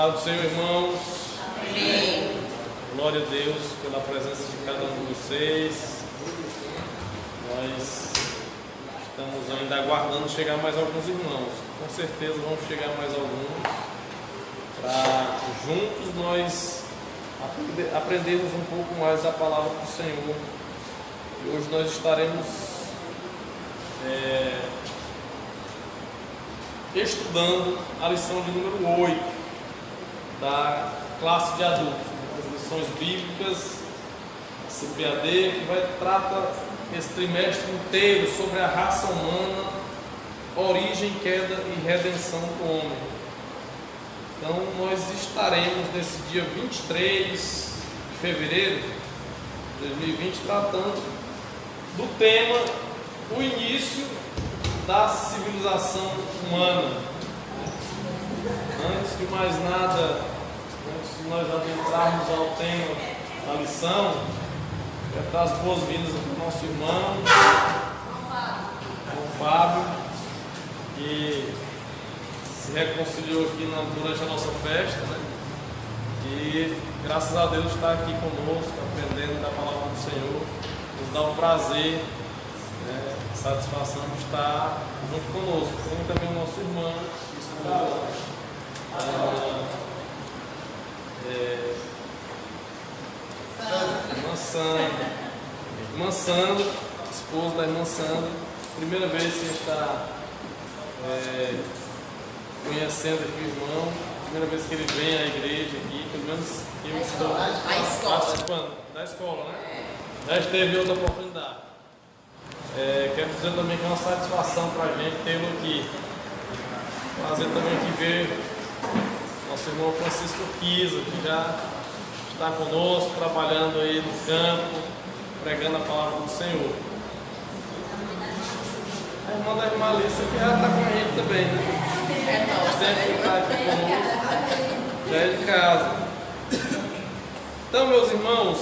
paz do Senhor, irmãos. Amém. Glória a Deus pela presença de cada um de vocês. Nós estamos ainda aguardando chegar mais alguns irmãos. Com certeza vão chegar mais alguns, para juntos nós aprendermos um pouco mais a palavra do Senhor. E hoje nós estaremos estudando a lição de número 8 da classe de adultos, as lições bíblicas, CPAD, que trata esse trimestre inteiro sobre a raça humana, origem, queda e redenção do homem. Então nós estaremos nesse dia 23 de fevereiro de 2020 tratando do tema o início da civilização humana. Antes de mais nada, antes de nós adentrarmos ao tema da lição, quero dar as boas-vindas para o nosso irmão Fábio, que se reconciliou aqui durante a nossa festa, né? E graças a Deus está aqui conosco, aprendendo da palavra do Senhor. Nos dá um prazer, satisfação de estar junto conosco. Como também o nosso irmão, irmã Sandra, esposa da irmã Sandra. Primeira vez que a gente está conhecendo aqui o irmão, primeira vez que ele vem à igreja aqui, pelo menos eu estou participando da escola, né? Já esteve em outra oportunidade. Quero dizer também que é uma satisfação para a gente tê-lo aqui. Prazer também aqui ver nosso irmão Francisco Kiza, que já está conosco, trabalhando aí no campo, pregando a palavra do Senhor. A irmã da irmã Alice que já está com a gente também, né? Sempre está aqui conosco, já é de casa. Então, meus irmãos,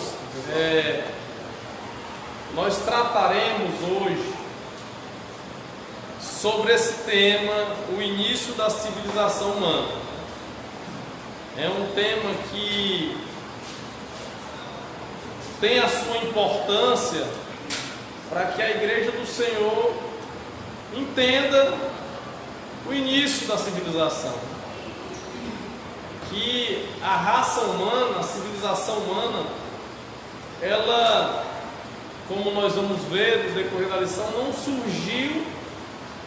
nós trataremos hoje sobre esse tema, o início da civilização humana. É um tema que tem a sua importância para que a Igreja do Senhor entenda o início da civilização. Que a raça humana, a civilização humana, ela, como nós vamos ver no decorrer da lição, não surgiu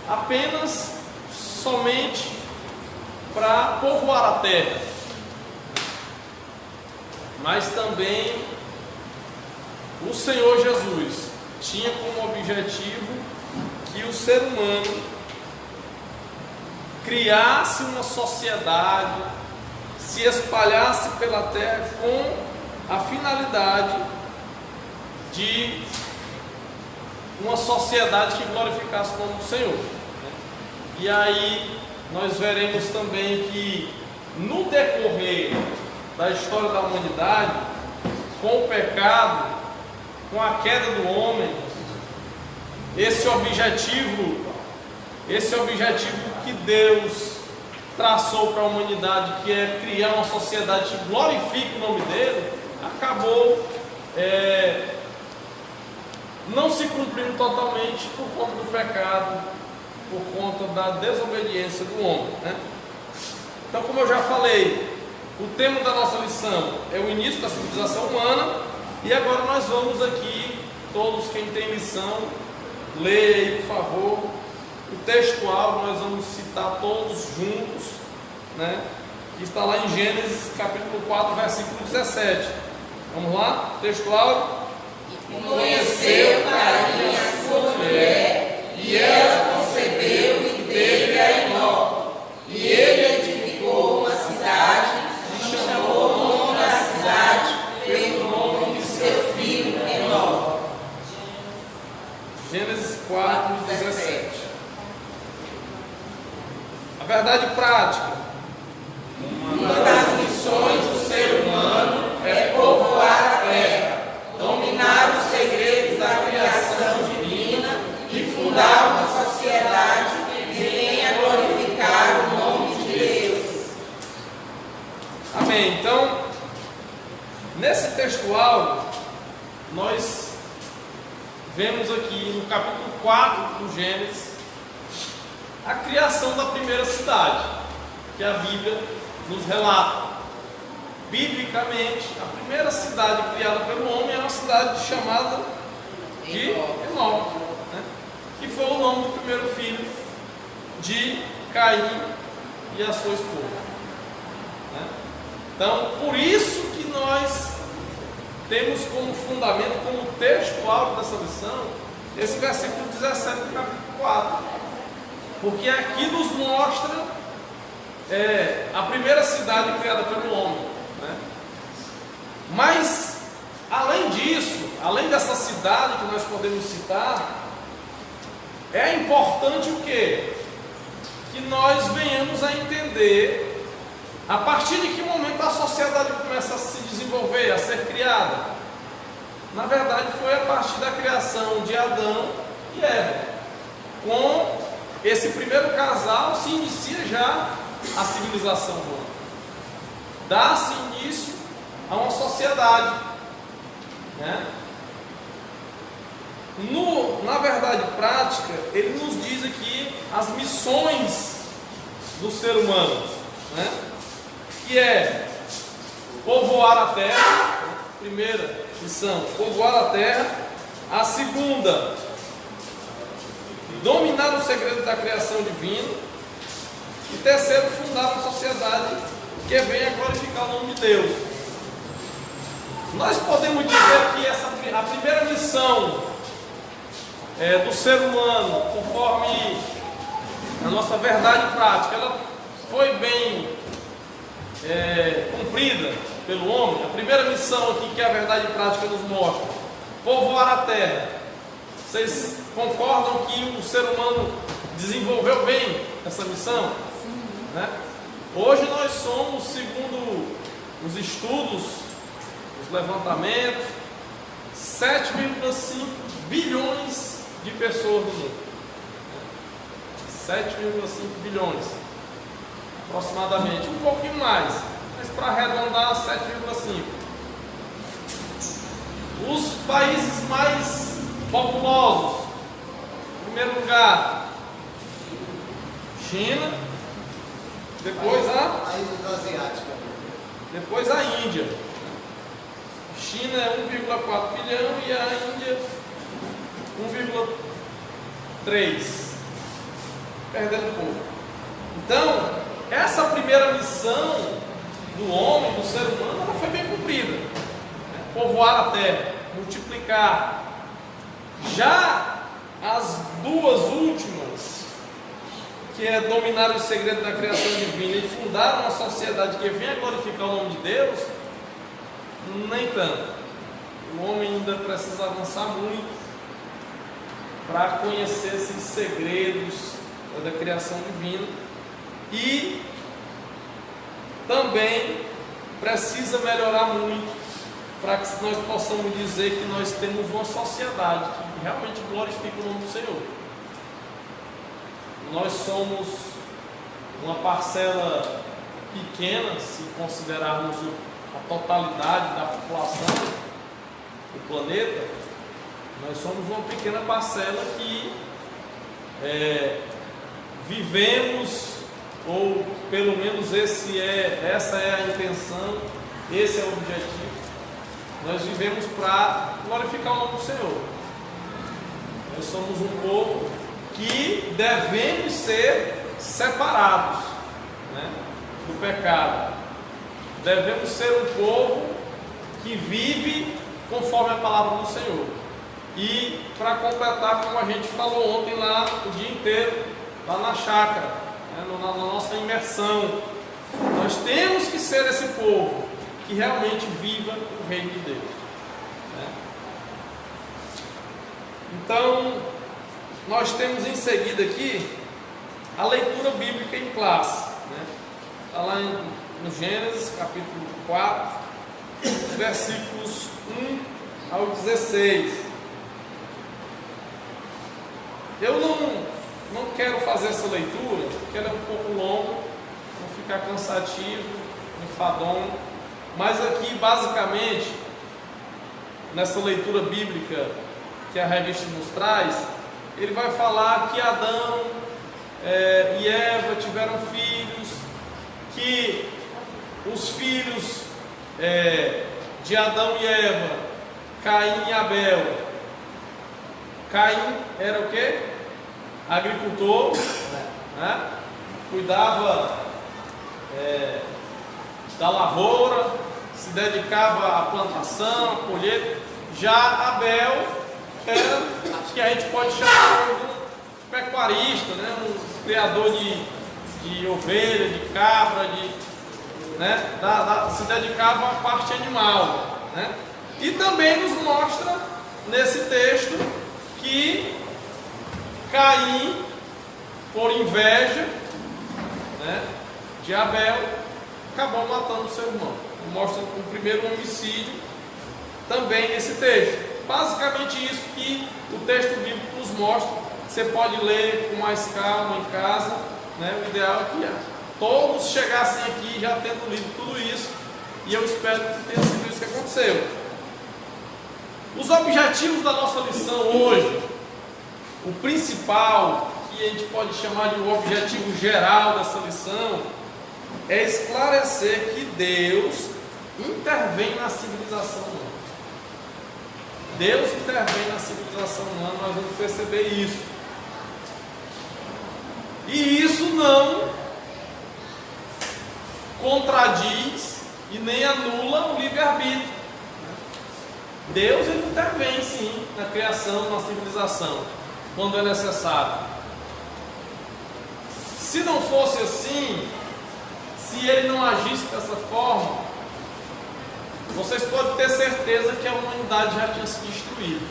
apenas somente para povoar a terra, mas também o Senhor Jesus tinha como objetivo que o ser humano criasse uma sociedade, se espalhasse pela terra com a finalidade de uma sociedade que glorificasse o nome do Senhor. E aí nós veremos também que no decorrer da história da humanidade, com o pecado, com a queda do homem, esse objetivo que Deus traçou para a humanidade, que é criar uma sociedade que glorifique o nome dele, acabou não se cumprindo totalmente por conta do pecado, por conta da desobediência do homem, né? Então, como eu já falei, o tema da nossa lição é o início da civilização humana. E agora nós vamos aqui, todos quem tem lição, leia aí, por favor, o textual. Nós vamos citar todos juntos, né? Que está lá em Gênesis capítulo 4, versículo 17. Vamos lá? Textual. E conheceu Caim a sua mulher, e ela concebeu e teve a Enó. E ele edificou uma cidade, e chamou o nome da cidade pelo nome de seu filho Enó. Gênesis 4, 17. A verdade prática. Uma das missões do ser humano é povoar a terra, dominar os segredos da criação divina e fundar uma sociedade que venha glorificar o nome de Deus. Amém. Então, nesse textual, nós vemos aqui no capítulo 4 do Gênesis a criação da primeira cidade, que a Bíblia nos relata. Biblicamente, a primeira cidade criada pelo homem é uma cidade chamada de Enoque, né? Que foi o nome do primeiro filho de Caim e a sua esposa, né? Então, por isso que nós temos como fundamento, como textual dessa lição, esse versículo 17 do capítulo 4, porque aqui nos mostra a primeira cidade criada pelo homem, né? Mas, além disso, além dessa cidade que nós podemos citar, é importante o quê? Que nós venhamos a entender a partir de que momento a sociedade começa a se desenvolver, a ser criada. Na verdade, foi a partir da criação de Adão e Eva. Com esse primeiro casal se inicia já a civilização humana. Dá-se início a uma sociedade, né? Na verdade prática, ele nos diz aqui as missões do ser humano, né? Que é povoar a terra. Primeira missão, povoar a terra. A segunda, dominar o segredo da criação divina. E terceiro, fundar uma sociedade que venha glorificar o nome de Deus. Nós podemos dizer que a primeira missão do ser humano, conforme a nossa verdade prática, ela foi bem cumprida pelo homem. A primeira missão aqui que a verdade prática nos mostra: povoar a terra. Vocês concordam que o ser humano desenvolveu bem essa missão? Sim. Né? Hoje nós somos, segundo os estudos, os levantamentos, 7,5 bilhões de pessoas no mundo. 7,5 bilhões, aproximadamente, um pouquinho mais, mas para arredondar, 7,5. Os países mais populosos, em primeiro lugar, China, depois a Índia. China é 1,4 bilhão e a Índia 1,3, perdendo um pouco. Então, essa primeira missão do homem, do ser humano, ela foi bem cumprida, né? Povoar a terra, multiplicar. Já as duas últimas, que é dominar o segredo da criação divina e fundar uma sociedade que venha glorificar o nome de Deus, nem tanto. O homem ainda precisa avançar muito para conhecer esses segredos da criação divina, e também precisa melhorar muito para que nós possamos dizer que nós temos uma sociedade que realmente glorifica o nome do Senhor. Nós somos uma parcela pequena, se considerarmos a totalidade da população do planeta. Nós somos uma pequena parcela que vivemos, ou pelo menos essa é a intenção, esse é o objetivo. Nós vivemos para glorificar o nome do Senhor. Nós somos um povo que devemos ser separados, né, do pecado. Devemos ser um povo que vive conforme a palavra do Senhor. E para completar, como a gente falou ontem lá o dia inteiro, lá na chácara, né, na nossa imersão, nós temos que ser esse povo que realmente viva o reino de Deus, né? Então, nós temos em seguida aqui a leitura bíblica em classe, né? Está lá no Gênesis capítulo 4, versículos 1 ao 16. Eu não quero fazer essa leitura, porque ela é um pouco longa, não ficar cansativo, Enfadon. Mas aqui, basicamente, nessa leitura bíblica que a revista nos traz, ele vai falar que Adão e Eva tiveram filhos, que os filhos de Adão e Eva, Caim e Abel. Caim era o quê? Agricultor, né? Cuidava da lavoura, se dedicava à plantação, à colheita. Já Abel era, que a gente pode chamar de um pecuarista, né? Um criador de ovelha, de cabra, né? Se dedicava à parte animal, né? E também nos mostra nesse texto que Caim, por inveja, né, de Abel, acabou matando seu irmão. Mostra o primeiro homicídio também nesse texto. Basicamente isso que o texto bíblico nos mostra. Você pode ler com mais calma em casa, né? O ideal é que todos chegassem aqui já tendo lido tudo isso, e eu espero que tenha sido isso que aconteceu. Os objetivos da nossa lição hoje, o principal, que a gente pode chamar de um objetivo geral dessa lição, é esclarecer que Deus intervém na civilização humana. Deus intervém na civilização humana, nós vamos perceber isso. E isso não contradiz e nem anula o livre-arbítrio. Deus intervém sim na criação, na civilização, quando é necessário. Se não fosse assim, se ele não agisse dessa forma, vocês podem ter certeza que a humanidade já tinha se destruído.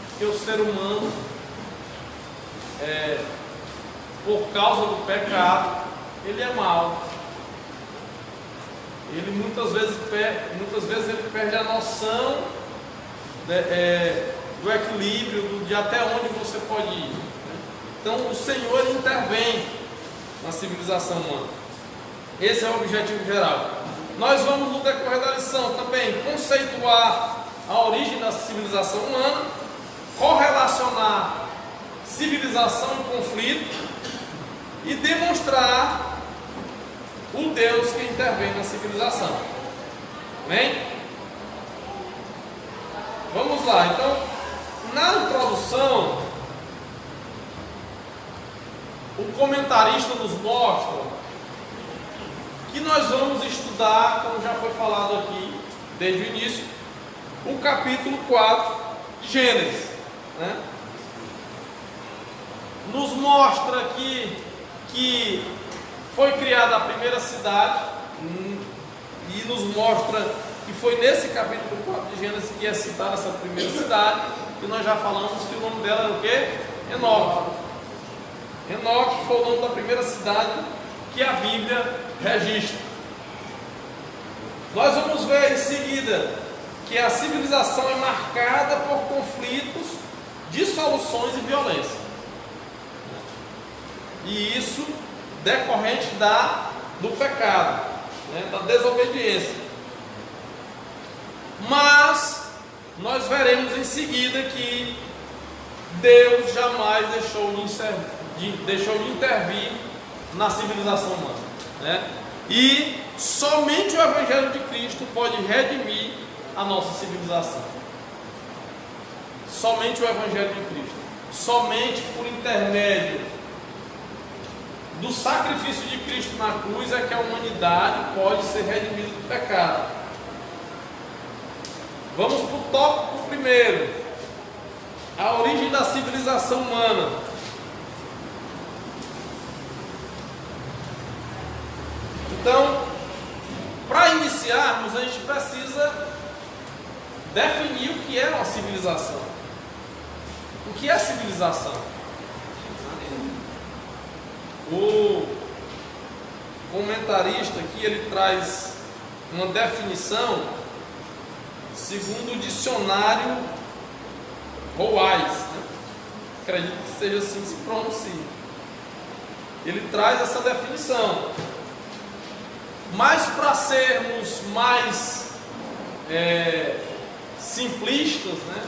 Porque o ser humano, por causa do pecado, ele é mau. Ele muitas vezes ele perde a noção do equilíbrio, de até onde você pode ir. Então o Senhor ele intervém na civilização humana. Esse é o objetivo geral. Nós vamos no decorrer da lição também conceituar a origem da civilização humana, correlacionar civilização e conflito e demonstrar o Deus que intervém na civilização. Amém? Vamos lá. Então, na introdução, o comentarista nos mostra que nós vamos estudar, como já foi falado aqui desde o início, o capítulo 4 de Gênesis, né? Nos mostra aqui que foi criada a primeira cidade, e nos mostra que foi nesse capítulo 4 de Gênesis que é citada essa primeira cidade, que nós já falamos que o nome dela era o quê? Enoque. Enoque foi o nome da primeira cidade que a Bíblia registra. Nós vamos ver em seguida que a civilização é marcada por conflitos, dissoluções e violência. E isso decorrente do pecado, né, da desobediência. Mas nós veremos em seguida que Deus jamais deixou de intervir na civilização humana, né? E somente o Evangelho de Cristo pode redimir a nossa civilização. Somente o Evangelho de Cristo. Somente por intermédio do sacrifício de Cristo na cruz é que a humanidade pode ser redimida do pecado. Vamos para o tópico primeiro: a origem da civilização humana. Então, para iniciarmos, a gente precisa definir o que é uma civilização. O que é civilização? O comentarista aqui ele traz uma definição segundo o dicionário Roais, né? Acredito que seja assim que se pronuncia. Ele traz essa definição. Mas para sermos mais simplistas, né?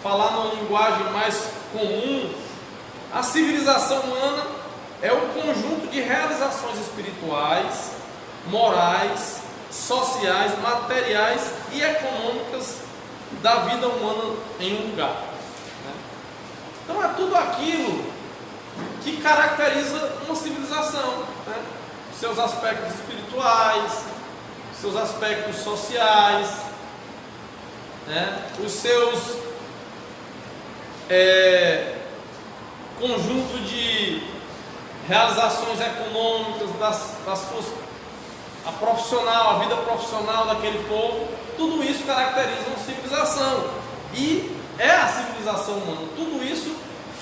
Falar numa linguagem mais comum, a civilização humana é o conjunto de realizações espirituais, morais, sociais, materiais e econômicas da vida humana em um lugar, né? Então é tudo aquilo que caracteriza uma civilização, né? Seus aspectos espirituais, seus aspectos sociais, né? Os seus conjunto de realizações econômicas, das suas, a vida profissional daquele povo. Tudo isso caracteriza uma civilização e é a civilização humana. Tudo isso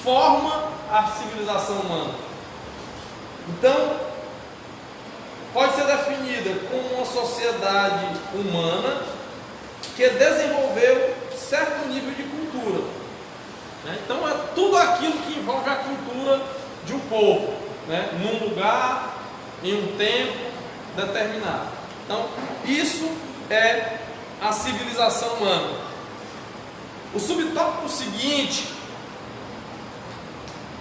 forma a civilização humana. Então, pode ser definida como uma sociedade humana que desenvolveu certo nível de cultura, né? Então é tudo aquilo que envolve a cultura de um povo, né? Num lugar, em um tempo determinado. Então isso é a civilização humana. O subtópico seguinte,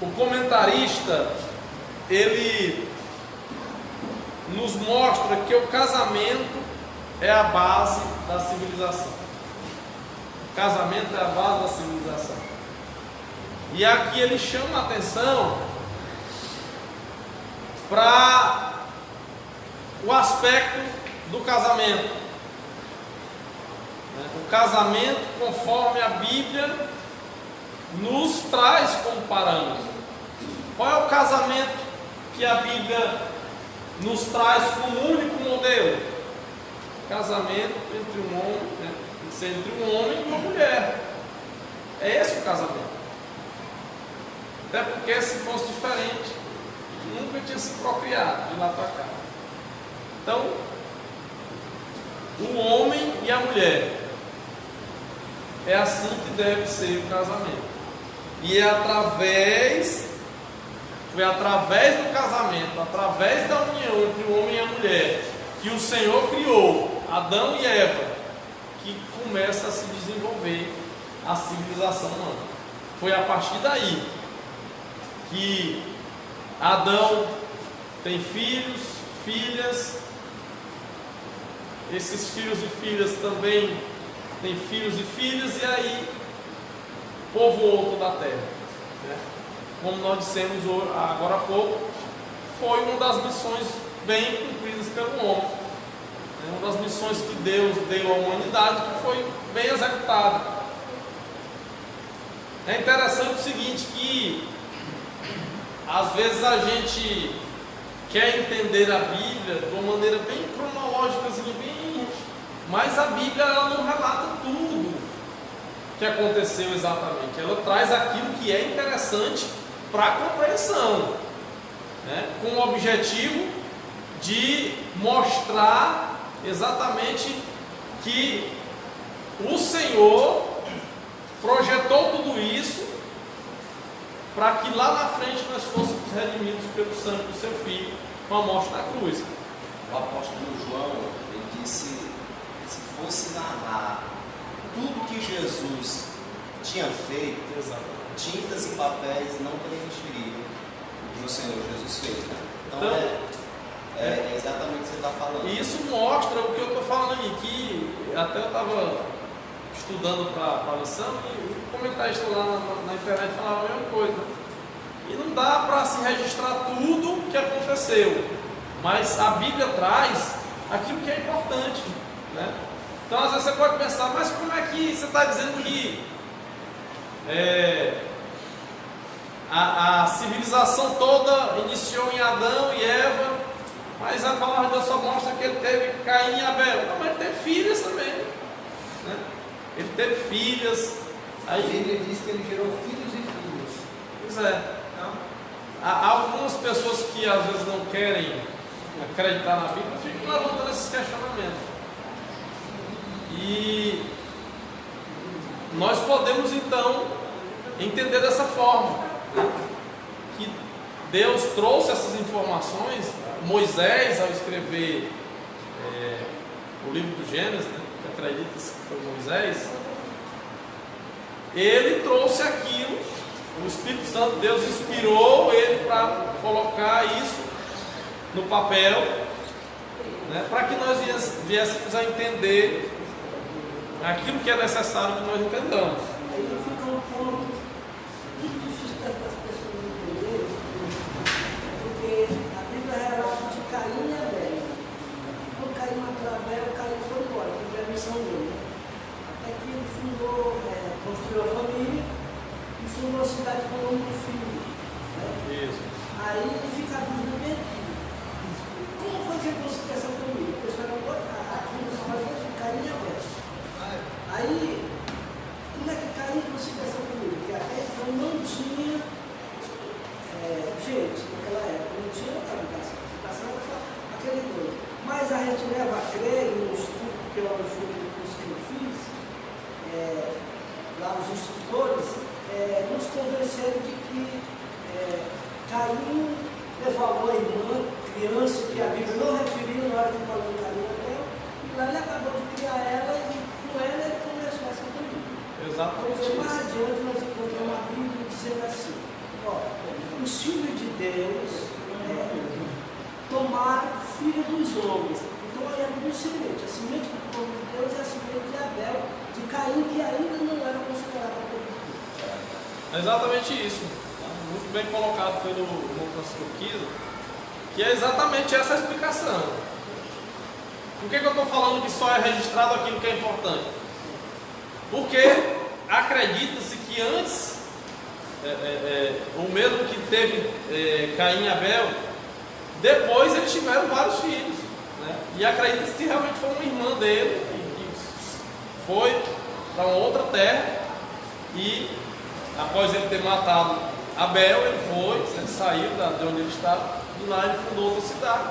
o comentarista, ele nos mostra que o casamento é a base da civilização. O casamento é a base da civilização. E aqui ele chama a atenção para o aspecto do casamento. O casamento, conforme a Bíblia nos traz como parâmetro. Qual é o casamento que a Bíblia nos traz como único modelo? Casamento entre um homem, né? Entre um homem e uma mulher. É esse o casamento. Até porque se fosse diferente, nunca tinha se procriado de lá para cá. Então, o homem e a mulher, é assim que deve ser o casamento. E foi através do casamento, através da união entre o homem e a mulher, que o Senhor criou Adão e Eva, que começa a se desenvolver a civilização humana. Foi a partir daí que Adão tem filhos, filhas, esses filhos e filhas também têm filhos e filhas, e aí povoou toda a terra, né? Como nós dissemos agora há pouco, foi uma das missões bem cumpridas pelo homem, né? Uma das missões que Deus deu à humanidade, que foi bem executada. É interessante o seguinte, que às vezes a gente quer entender a Bíblia de uma maneira bem cronológica, mas a Bíblia ela não relata tudo que aconteceu exatamente. Ela traz aquilo que é interessante para a compreensão, né? Com o objetivo de mostrar exatamente que o Senhor projetou tudo isso para que lá na frente nós fôssemos redimidos pelo sangue do seu Filho, com a morte na cruz. O apóstolo João, ele disse, se fosse narrar tudo que Jesus tinha feito, tintas e papéis não preencheriam o que o Senhor Jesus fez, né? Então é exatamente o que você está falando. E isso mostra o que eu estou falando aqui, que até eu estava estudando para a lição e o comentarista lá na internet falava a mesma coisa. E não dá para se registrar tudo o que aconteceu, mas a Bíblia traz aquilo que é importante, né? Então às vezes você pode pensar, mas como é que você está dizendo que a civilização toda iniciou em Adão e Eva, mas a palavra de Deus só mostra que ele teve Caim e Abel? Não, mas ele teve filhas também, né? Ele teve filhas. Aí, a Bíblia diz que ele gerou filhos e filhas. Pois é. Então, há algumas pessoas que às vezes não querem acreditar na Bíblia, ficam levantando esses questionamentos. E nós podemos então entender dessa forma, né? Que Deus trouxe essas informações. Moisés, ao escrever o livro do Gênesis, né, que acredita-se que foi Moisés, ele trouxe aquilo, o Espírito Santo de Deus inspirou ele para colocar isso no papel, né, para que nós viéssemos a entender aquilo que é necessário que nós entendamos. Aí fica um ponto muito difícil para as pessoas entenderem, porque a Bíblia relata de Caim e Abel. Quando Caim matou Abel, Caim foi embora, porque é a missão dele. Até que ele fundou, construiu a família e fundou a cidade com o nome do filho. Né? Isso. Aí fica a dúvida bem aqui. Como foi que ele construiu essa família? A pessoa era aqui no Salvador, Caim e Abel. Aí, como é que Caim conseguiu essa família? Porque até então não tinha gente naquela época, não tinha habitação. Habitação era só aquele doido. Mas a gente leva a crer, no estudo teológico do curso que eu fiz, lá os instrutores, nos convenceram de que Caim levou a irmã, criança, que a Bíblia não referiu na hora de falar de Caim e Abel, e lá ele acabou de criar ela e com ela ele começou essa família. Exatamente. Então, mais adiante nós encontramos a Bíblia dizendo assim: os filhos de Deus tomaram filho dos homens. Então aí é muito semente. A semente do povo de Deus é a semente de Abel, de Caim, que ainda não era considerado povo de Deus. É exatamente isso. Muito bem colocado pelo Francisco Kiza, que é exatamente essa a explicação. Por que eu estou falando que só é registrado aquilo que é importante? Porque acredita-se que antes, o mesmo que teve Caim e Abel, depois eles tiveram vários filhos. Né? E acredita-se que realmente foi uma irmã dele, que foi para uma outra terra, e após ele ter matado Abel, ele saiu de onde ele estava, e lá ele fundou outra cidade,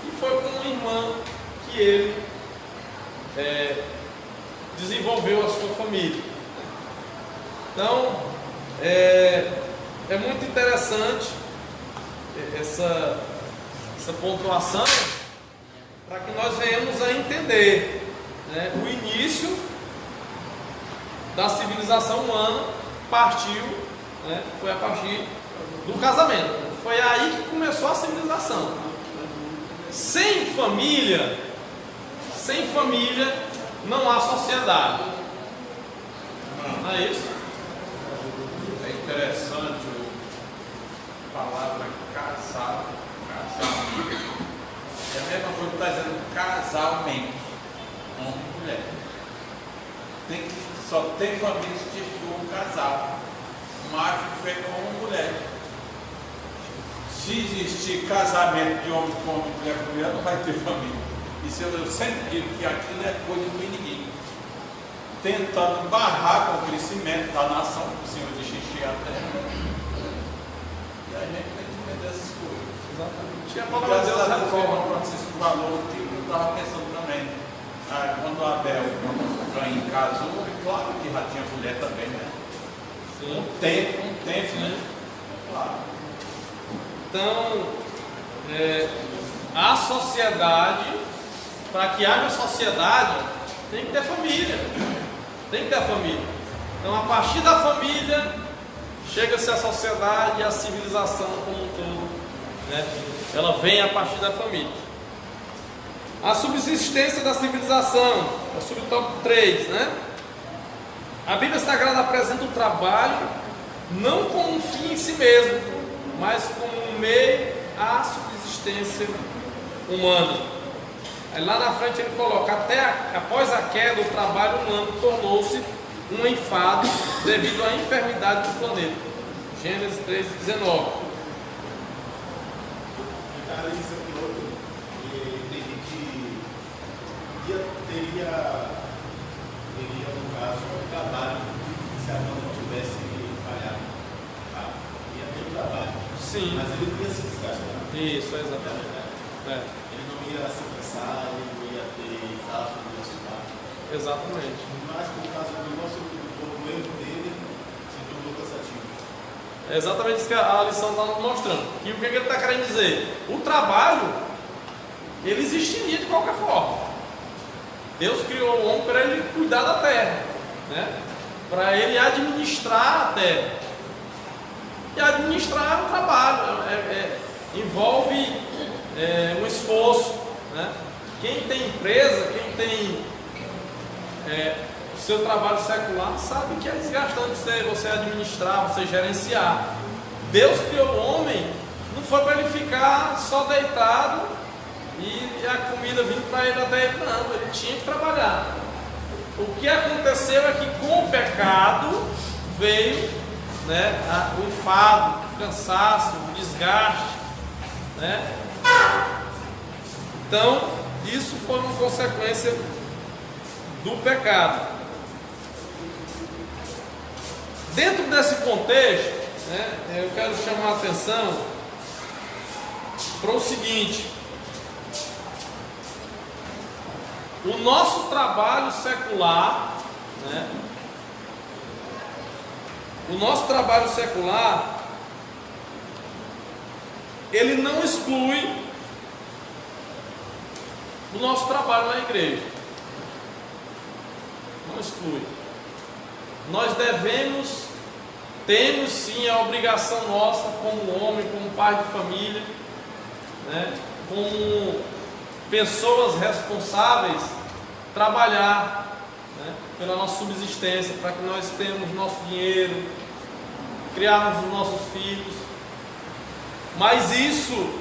e foi com uma irmã que ele desenvolveu a sua família. Então, é muito interessante essa pontuação, para que nós venhamos a entender, né, o início da civilização humana partiu, né, foi a partir do casamento. Foi aí que começou a civilização. Sem família não há sociedade. Não é isso? É interessante a palavra casar. É a mesma coisa que está dizendo casalmente, homem e mulher. Só tem famílias que for um casal, macho feito com uma mulher. Se existir casamento de homem com homem, mulher com mulher, não vai ter família. Isso eu sempre digo que aquilo é coisa do inimigo, tentando barrar com o crescimento da nação, o Senhor de xixi a terra. E a gente tem que entender essas coisas. Exatamente. E a palavra de Deus reforma, o Francisco falou, que eu estava pensando também. Quando Abel, Caim casou, é claro que já tinha mulher também, né? Sim. Um tempo, né? Claro. Então, a sociedade, para que haja sociedade, tem que ter família. Tem que ter família. Então, a partir da família, chega-se a sociedade e a civilização como um todo, né? Ela vem a partir da família. A subsistência da civilização, é o subtópico 3, né? A Bíblia Sagrada apresenta o trabalho não como um fim em si mesmo, mas como um meio à subsistência humana. Aí lá na frente ele coloca: até após a queda, o trabalho humano tornou-se um enfado devido à enfermidade do planeta. Gênesis 3:19. teria no caso um trabalho se a mão não tivesse falhado. Ia ter um trabalho. Sim. Mas ele ia se desgastar. Isso, exatamente. Ele não ia se cansar, ele não ia ter exato, não ia suar. Exatamente. Mas por causa do nosso erro dele, se tornou cansativo. É exatamente isso que a lição está nos mostrando. E o que ele está querendo dizer? O trabalho ele existiria de qualquer forma. Deus criou o homem para ele cuidar da terra, né? Para ele administrar a terra. E administrar é um trabalho, envolve um esforço, né? Quem tem empresa, quem tem o seu trabalho secular, sabe que é desgastante você administrar, você gerenciar. Deus criou o homem, não foi para ele ficar só deitado e a comida vindo para ele até ele, não, ele tinha que trabalhar. O que aconteceu é que com o pecado veio, né, o enfado, o cansaço, o desgaste, né? Então, isso foi uma consequência do pecado. Dentro desse contexto, né, eu quero chamar a atenção para o seguinte: o nosso trabalho secular, né, o nosso trabalho secular, ele não exclui o nosso trabalho na igreja. Não exclui. Nós temos sim a obrigação nossa como homem, como pai de família, né, como pessoas responsáveis, trabalhar, né, pela nossa subsistência, para que nós tenhamos nosso dinheiro, criarmos os nossos filhos. Mas isso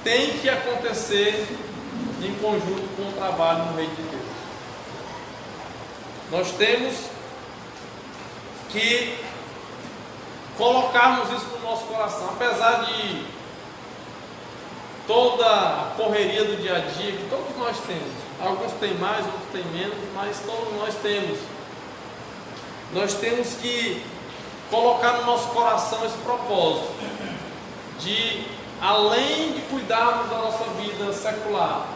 tem que acontecer em conjunto com o trabalho no reino de Deus. Nós temos que colocarmos isso no nosso coração, apesar de toda a correria do dia a dia que todos nós temos. Alguns têm mais, outros têm menos, mas todos nós temos. Nós temos que colocar no nosso coração esse propósito de, além de cuidarmos da nossa vida secular,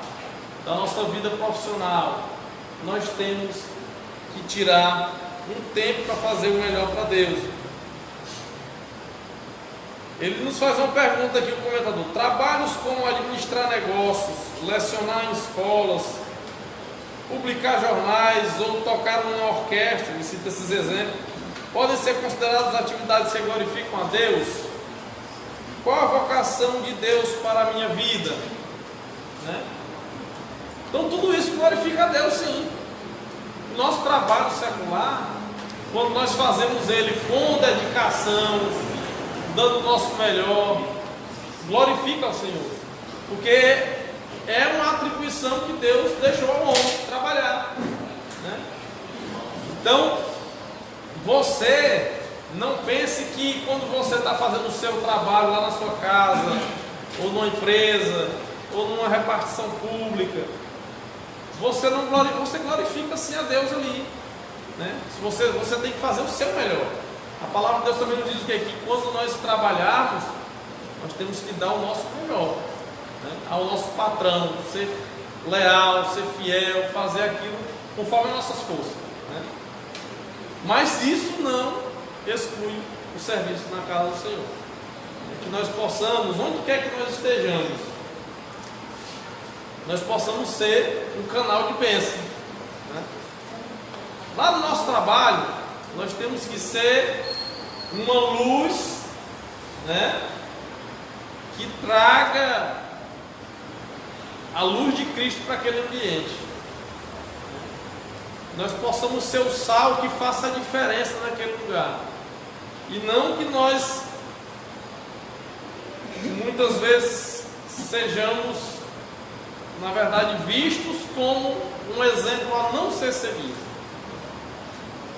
da nossa vida profissional, nós temos que tirar um tempo para fazer o melhor para Deus. Ele nos faz uma pergunta aqui, o comentador: trabalhos como administrar negócios, lecionar em escolas, publicar jornais ou tocar numa orquestra, ele cita esses exemplos, podem ser consideradas atividades que glorificam a Deus? Qual a vocação de Deus para a minha vida? Né? Então tudo isso glorifica a Deus, sim. O nosso trabalho secular, quando nós fazemos ele com dedicação, dando o nosso melhor, glorifica ao Senhor, porque é uma atribuição que Deus deixou ao homem trabalhar, né? Então, você não pense que quando você está fazendo o seu trabalho lá na sua casa, ou numa empresa, ou numa repartição pública, você não glorifica, você glorifica sim a Deus ali, né? Você tem que fazer o seu melhor. A palavra de Deus também nos diz o que? Que quando nós trabalharmos, nós temos que dar o nosso melhor, né, ao nosso patrão, ser leal, ser fiel, fazer aquilo conforme as nossas forças, né? Mas isso não exclui o serviço na casa do Senhor. Que nós possamos, onde quer que nós estejamos, nós possamos ser um canal de bênção, né? Lá no nosso trabalho, nós temos que ser uma luz, né, que traga a luz de Cristo para aquele ambiente. Nós possamos ser o sal que faça a diferença naquele lugar. E não que nós, muitas vezes, sejamos, na verdade, vistos como um exemplo a não ser seguido.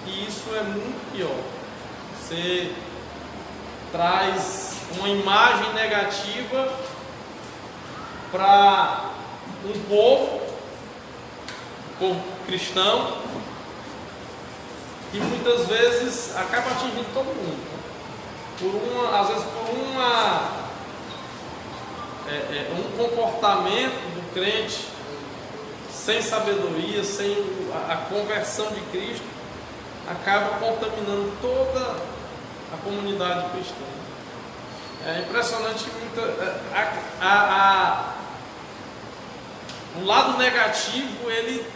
E isso é muito pior. Você traz uma imagem negativa para um povo cristão, que muitas vezes acaba atingindo todo mundo. Às vezes por um comportamento do crente sem sabedoria, sem a conversão de Cristo, acaba contaminando toda a comunidade cristã. É impressionante que o lado negativo ele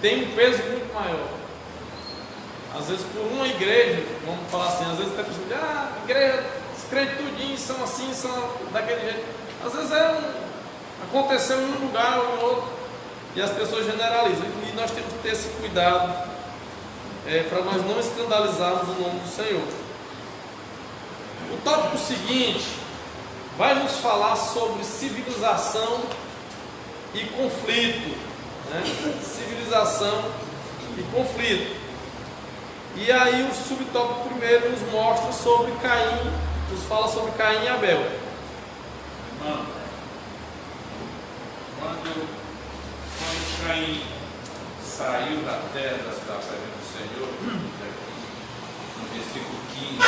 tem um peso muito maior. Às vezes por uma igreja, vamos falar assim, às vezes tem pessoas que dizem, igreja, os crentes tudinhos são assim, são daquele jeito. Às vezes aconteceu em um lugar ou em outro, e as pessoas generalizam. E nós temos que ter esse cuidado para nós não escandalizarmos o nome do Senhor. O tópico seguinte vai nos falar sobre civilização e conflito, né? Civilização e conflito. E aí o subtópico primeiro nos mostra sobre Caim, nos fala sobre Caim e Abel. Irmão, quando Caim saiu da terra da presença do Senhor, no versículo 15,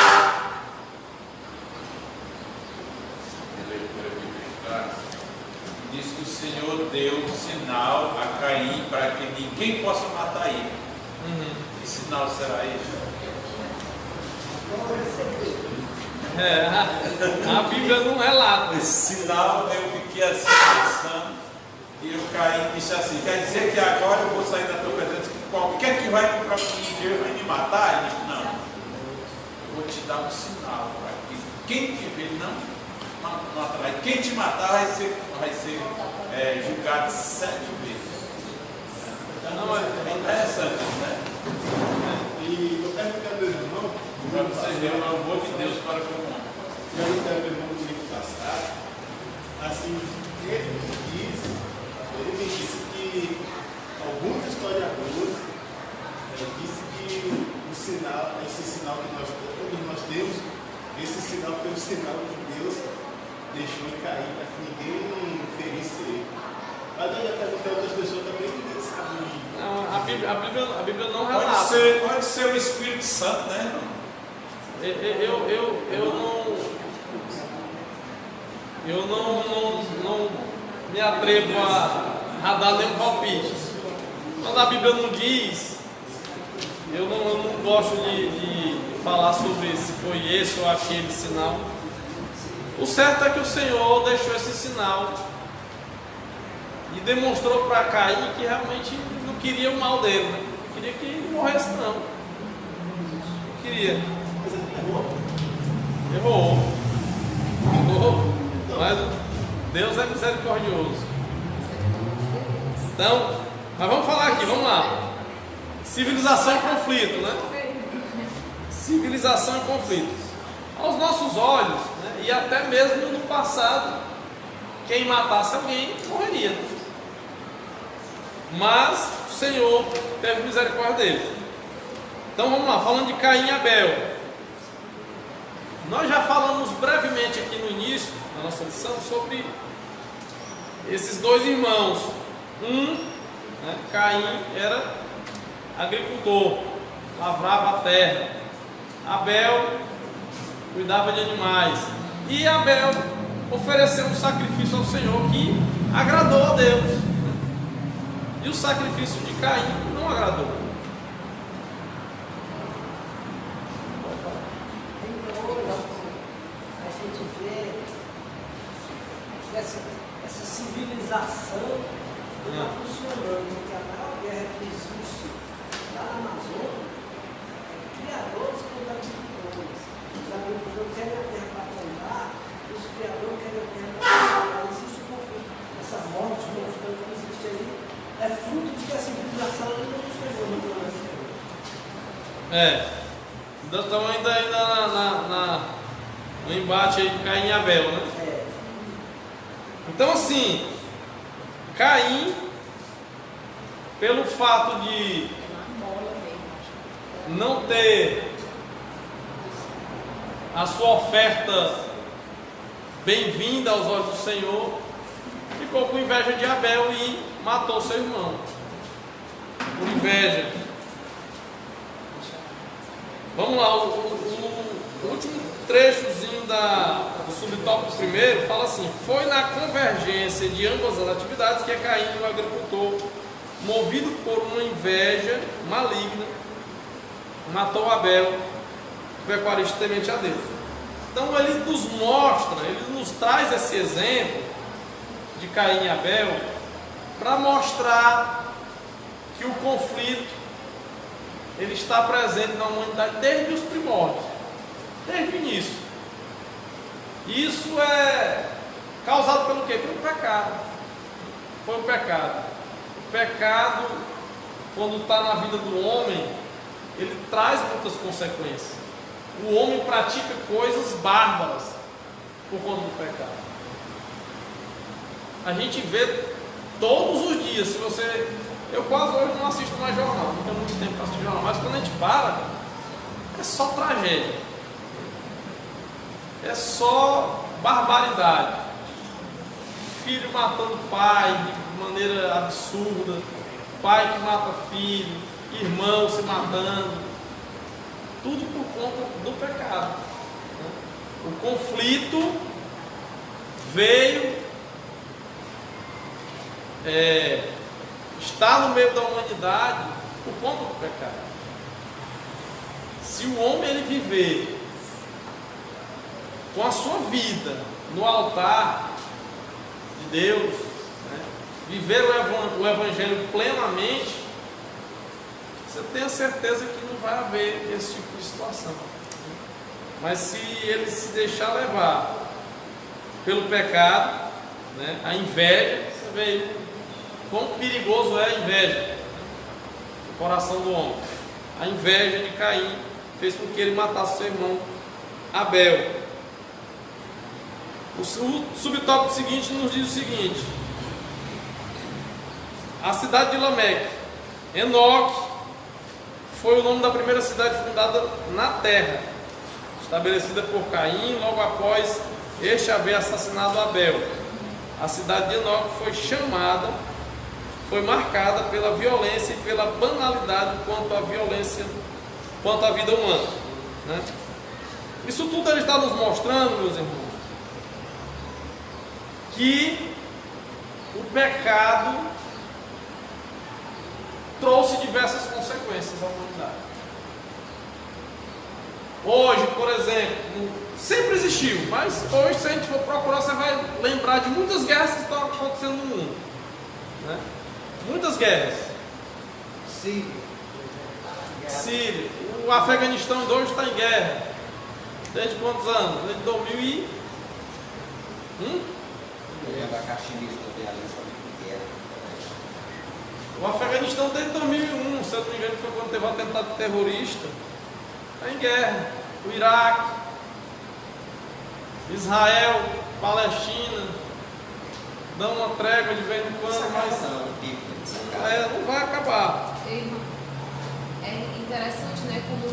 diz que o Senhor deu um sinal a Caim para que ninguém possa matar ele. Que sinal será esse? A Bíblia não relata. Esse sinal eu fiquei assim pensando, e o Caim disse assim: quer dizer que agora eu vou sair da tua presença, que qualquer que vai para mim Deus vai me matar? Ele disse: não, eu vou te dar um sinal para que quem te vê não matará. E quem te matar vai ser julgado 7 vezes. Não, é interessante, né? E eu perguntei ao meu irmão, para você ver o amor de Deus para com o homem. eu perguntei ao meu irmão no livro passado, assim, ele me disse que alguns historiadores disse que o sinal, esse sinal que nós temos, esse sinal foi o sinal que Deus deixou em Caim para que ninguém ferisse ele. Mas eu já perguntei a outras pessoas também, ninguém sabe. Não, a Bíblia não relata. Pode ser o Espírito Santo, né? Eu não me atrevo a dar nenhum palpite. Quando a Bíblia não diz, eu não gosto de falar sobre se foi esse ou aquele sinal. O certo é que o Senhor deixou esse sinal e demonstrou para Caim que realmente não queria o mal dele, né? Não queria que ele morresse, não. Não queria. Errou. Mas Deus é misericordioso. Então, mas vamos falar aqui, vamos lá. Civilização e conflito, né? Civilização e conflito. Aos nossos olhos, né? E até mesmo no passado, quem matasse alguém morreria. Mas o Senhor teve misericórdia dele. Então vamos lá, falando de Caim e Abel. Nós já falamos brevemente aqui no início da nossa lição sobre esses dois irmãos. Caim era agricultor, lavrava a terra. Abel cuidava de animais. E Abel ofereceu um sacrifício ao Senhor que agradou a Deus. E o sacrifício de Caim não agradou. A gente vê essa civilização que está funcionando, porque a maior guerra que existe lá na Amazônia é criadores contra agricultores. Os agricultores querem a terra para plantar, os criadores querem a terra para plantar. Existe um conflito. Essa morte constante que existe aí é fruto de que a civilização ainda não chegou no planeta. Nós estamos ainda no embate aí de Caim e Abel, né? Então assim, Caim, pelo fato de não ter a sua oferta bem-vinda aos olhos do Senhor, ficou com inveja de Abel e matou seu irmão. Por inveja. Vamos lá, o último trechozinho do subtópico primeiro fala assim: foi na convergência de ambas as atividades que Caim, o agricultor, movido por uma inveja maligna, matou Abel, pecuarista temente a Deus. Então ele nos mostra, ele nos traz esse exemplo de Caim e Abel para mostrar que o conflito ele está presente na humanidade desde os primórdios, desde o início. Isso é causado pelo quê? Pelo pecado. Foi o pecado. O pecado, quando está na vida do homem, ele traz muitas consequências. O homem pratica coisas bárbaras por conta do pecado. A gente vê todos os dias, se você... Eu quase hoje não assisto mais jornal, não tenho muito tempo para assistir jornal, mas quando a gente para, é só tragédia. É só barbaridade. Filho matando pai de maneira absurda, pai que mata filho, irmão se matando, tudo por conta do pecado. O conflito veio, está no meio da humanidade por conta do pecado. Se o homem ele viver com a sua vida no altar de Deus, né, viver o evangelho plenamente, você tem a certeza que não vai haver esse tipo de situação. Mas se ele se deixar levar pelo pecado, né, a inveja, você vê quão perigoso é a inveja no coração do homem. A inveja de Caim fez com que ele matasse seu irmão Abel. O subtópico seguinte nos diz o seguinte: a cidade de Lameque. Enoque foi o nome da primeira cidade fundada na terra, estabelecida por Caim logo após este haver assassinado Abel. A cidade de Enoque foi marcada pela violência e pela banalidade quanto à vida humana, né? Isso tudo ele está nos mostrando, meus irmãos, que o pecado trouxe diversas consequências à humanidade. Hoje, por exemplo, sempre existiu, mas hoje, se a gente for procurar, você vai lembrar de muitas guerras que estão acontecendo no mundo, né? Muitas guerras. Síria. O Afeganistão hoje está em guerra. Desde quantos anos? Desde 2000 O Afeganistão desde 2001, se eu não me engano, foi quando teve um atentado terrorista. Está em guerra. O Iraque, Israel, Palestina, dão uma trégua de vez em quando, mas não vai acabar. É interessante, né? Como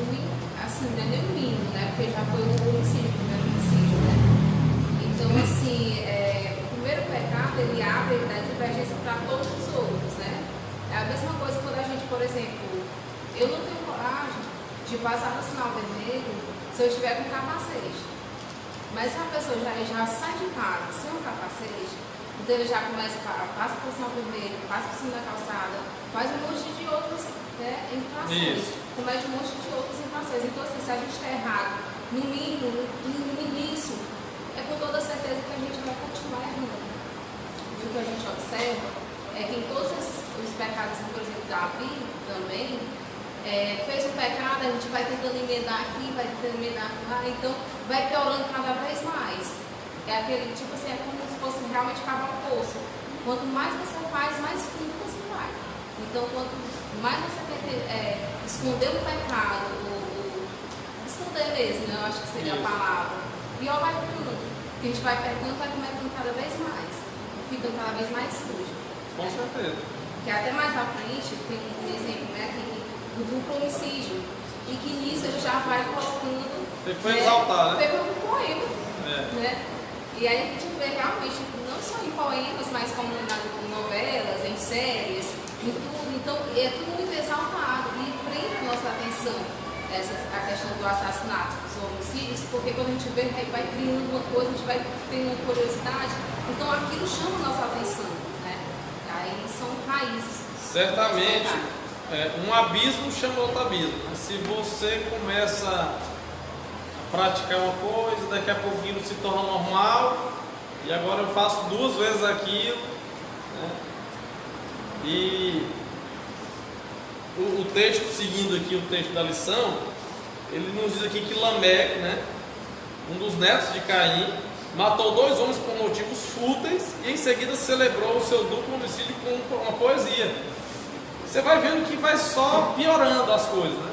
assim, não é nem o mínimo, né? Porque já foi o homicídio, o primeiro homicídio, né? Então, assim, o primeiro pecado ele abre, ele dá divergência para todos os outros, né? É a mesma coisa quando a gente, por exemplo, eu não tenho coragem de passar no sinal vermelho se eu estiver com capacete. Mas se a pessoa já sai de casa sem um capacete, então ele já começa, passa por sinal vermelho, passa por cima da calçada, faz um monte de outras, né, infrações, comete um monte de outras infrações. Então, assim, se a gente está errado, no mínimo, no início, é com toda certeza que a gente vai continuar errando. E o que a gente observa é que em todos os pecados, por exemplo, Davi também, fez um pecado, a gente vai tentando emendar aqui, vai tentando emendar lá, então vai piorando cada vez mais. É aquele tipo assim, é como se fosse realmente cavar um poço. Quanto mais você faz, mais fundo você vai. Então, quanto mais você quer esconder o pecado, esconder mesmo, né? Eu acho que seria a palavra, pior vai ficando. Porque a gente vai pecando, vai cometendo cada vez mais, ficando cada vez mais sujo. Com certeza. Que até mais à frente tem um exemplo, né? Do duplo homicídio. E que nisso ele já vai colocando. Ele foi exaltar, né? Foi um poema. Né? E aí a gente vê realmente, não só em poemas, mas como em novelas, em séries, em tudo. Então é tudo muito exaltado e prende a nossa atenção a questão do assassinato, dos homicídios, porque quando a gente vê, vai criando uma coisa, a gente vai tendo uma curiosidade, então aquilo chama a nossa atenção, né? Aí são raízes. Certamente, um abismo chama outro abismo. Se você começa a praticar uma coisa, daqui a pouquinho se torna normal, e agora eu faço 2 vezes aquilo, né? E o texto, seguindo aqui o texto da lição, ele nos diz aqui que Lameque, né, um dos netos de Caim, matou 2 homens por motivos fúteis e em seguida celebrou o seu duplo homicídio com uma poesia. Você vai vendo que vai só piorando as coisas, né?